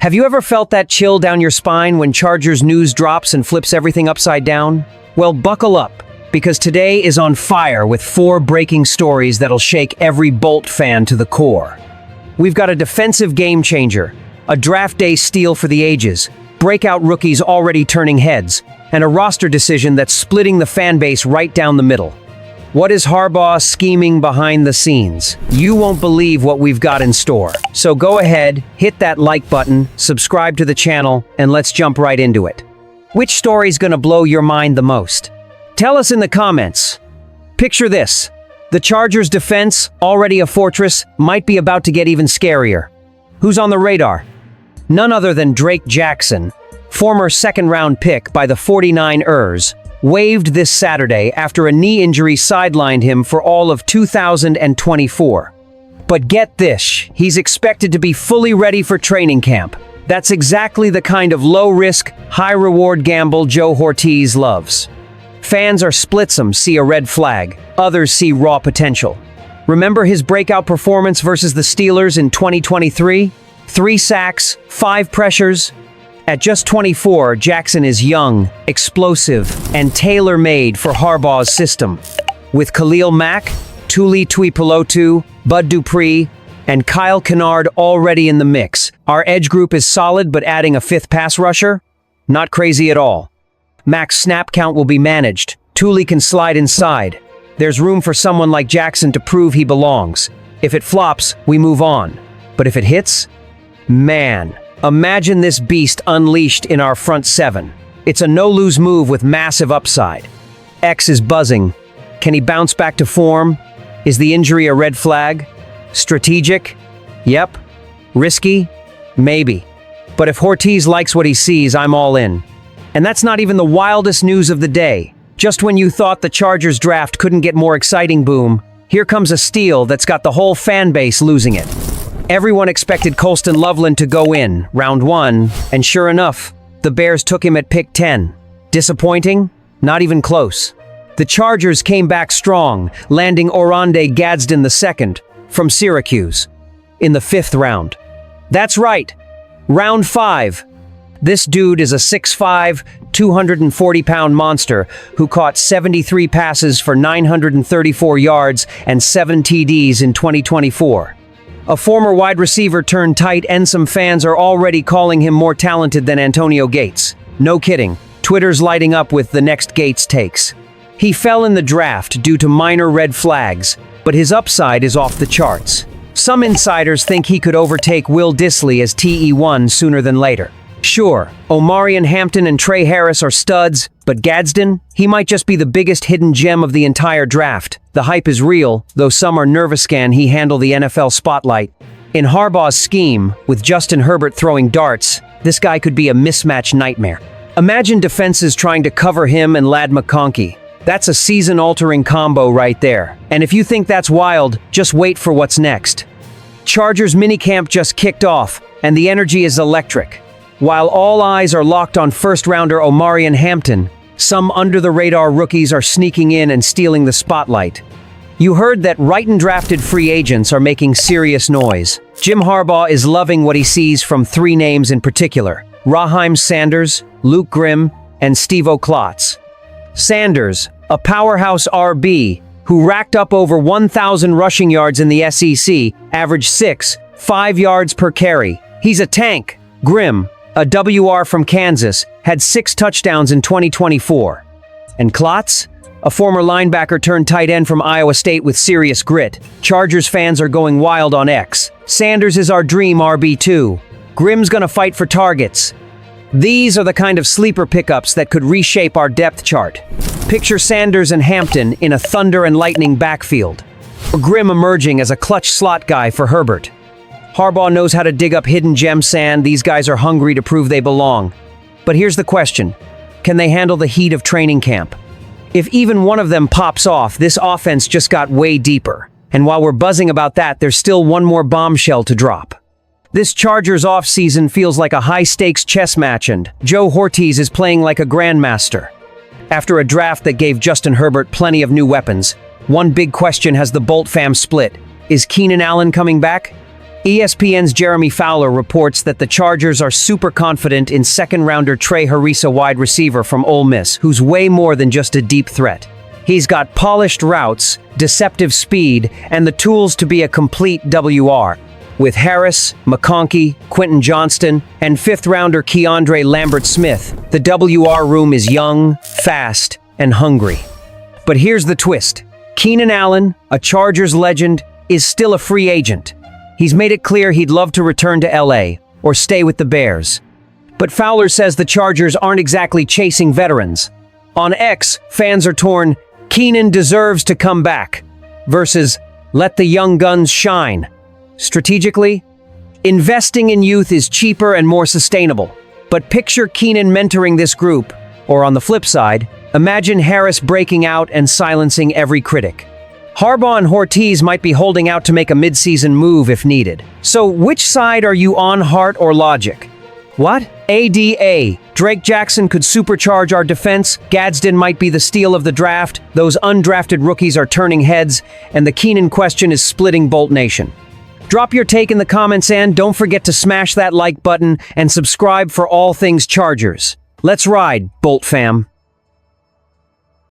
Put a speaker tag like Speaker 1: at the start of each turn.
Speaker 1: Have you ever felt that chill down your spine when Chargers news drops and flips everything upside down? Well, buckle up, because today is on fire with 4 breaking stories that'll shake every Bolt fan to the core. We've got a defensive game changer, a draft day steal for the ages, breakout rookies already turning heads, and a roster decision that's splitting the fan base right down the middle. What is Harbaugh scheming behind the scenes? You won't believe what we've got in store. So go ahead, hit that like button, subscribe to the channel, and let's jump right into it. Which story's gonna blow your mind the most? Tell us in the comments. Picture this. The Chargers' defense, already a fortress, might be about to get even scarier. Who's on the radar? None other than Drake Jackson, former second-round pick by the 49ers, waived this Saturday after a knee injury sidelined him for all of 2024. But get this, he's expected to be fully ready for training camp. That's exactly the kind of low-risk, high-reward gamble Joe Ortiz loves. Fans are split. Some see a red flag, others see raw potential. Remember his breakout performance versus the Steelers in 2023? 3 sacks, 5 pressures. At just 24, Jackson is young, explosive, and tailor-made for Harbaugh's system. With Khalil Mack, Tuli Tuipulotu, Bud Dupree, and Kyle Kennard already in the mix, our edge group is solid, but adding a 5th pass rusher? Not crazy at all. Mack's snap count will be managed. Tuli can slide inside. There's room for someone like Jackson to prove he belongs. If it flops, we move on. But if it hits? Man. Imagine this beast unleashed in our front 7. It's a no-lose move with massive upside. X is buzzing. Can he bounce back to form? Is the injury a red flag? Strategic? Yep. Risky? Maybe. But if Ortiz likes what he sees, I'm all in. And that's not even the wildest news of the day. Just when you thought the Chargers draft couldn't get more exciting, boom, here comes a steal that's got the whole fan base losing it. Everyone expected Colston Loveland to go in, round 1, and sure enough, the Bears took him at pick 10. Disappointing? Not even close. The Chargers came back strong, landing Oronde Gadsden II from Syracuse in the 5th round. That's right, round 5. This dude is a 6'5", 240-pound monster who caught 73 passes for 934 yards and 7 TDs in 2024. A former wide receiver turned tight end. Some fans are already calling him more talented than Antonio Gates. No kidding. Twitter's lighting up with the next Gates takes. He fell in the draft due to minor red flags, but his upside is off the charts. Some insiders think he could overtake Will Dissly as TE1 sooner than later. Sure, Omarion Hampton and Trey Harris are studs, but Gadsden? He might just be the biggest hidden gem of the entire draft. The hype is real, though some are nervous. Can he handle the NFL spotlight? In Harbaugh's scheme, with Justin Herbert throwing darts, this guy could be a mismatch nightmare. Imagine defenses trying to cover him and Ladd McConkey. That's a season-altering combo right there. And if you think that's wild, just wait for what's next. Chargers minicamp just kicked off, and the energy is electric. While all eyes are locked on first-rounder Omarion Hampton, some under-the-radar rookies are sneaking in and stealing the spotlight. You heard that right-and-drafted free agents are making serious noise. Jim Harbaugh is loving what he sees from 3 names in particular: Raheim Sanders, Luke Grimm, and Steve-O Klotz. Sanders, a powerhouse RB who racked up over 1,000 rushing yards in the SEC, averaged 6.5 yards per carry. He's a tank. Grimm, a WR from Kansas, had 6 touchdowns in 2024. And Klotz, a former linebacker turned tight end from Iowa State with serious grit. Chargers fans are going wild on X. Sanders is our dream RB2. Grimm's gonna fight for targets. These are the kind of sleeper pickups that could reshape our depth chart. Picture Sanders and Hampton in a thunder and lightning backfield, or Grimm emerging as a clutch slot guy for Herbert. Harbaugh knows how to dig up hidden gem sand. These guys are hungry to prove they belong. But here's the question. Can they handle the heat of training camp? If even one of them pops off, this offense just got way deeper. And while we're buzzing about that, there's still one more bombshell to drop. This Chargers offseason feels like a high-stakes chess match, and Joe Ortiz is playing like a grandmaster. After a draft that gave Justin Herbert plenty of new weapons, one big question has the Bolt fam split. Is Keenan Allen coming back? ESPN's Jeremy Fowler reports that the Chargers are super confident in second-rounder Trey Harisa, wide receiver from Ole Miss, who's way more than just a deep threat. He's got polished routes, deceptive speed, and the tools to be a complete WR. With Harris, McConkey, Quentin Johnston, and fifth-rounder Keandre Lambert-Smith, the WR room is young, fast, and hungry. But here's the twist. Keenan Allen, a Chargers legend, is still a free agent. He's made it clear he'd love to return to LA or stay with the Bears. But Fowler says the Chargers aren't exactly chasing veterans. On X, fans are torn, Keenan deserves to come back, versus let the young guns shine. Strategically, investing in youth is cheaper and more sustainable. But picture Keenan mentoring this group, or on the flip side, imagine Harris breaking out and silencing every critic. Harbaugh and Ortiz might be holding out to make a mid-season move if needed. So which side are you on, heart or logic? What? ADA. Drake Jackson could supercharge our defense, Gadsden might be the steal of the draft, those undrafted rookies are turning heads, and the Keenan question is splitting Bolt Nation. Drop your take in the comments and don't forget to smash that like button and subscribe for all things Chargers. Let's ride, Bolt fam.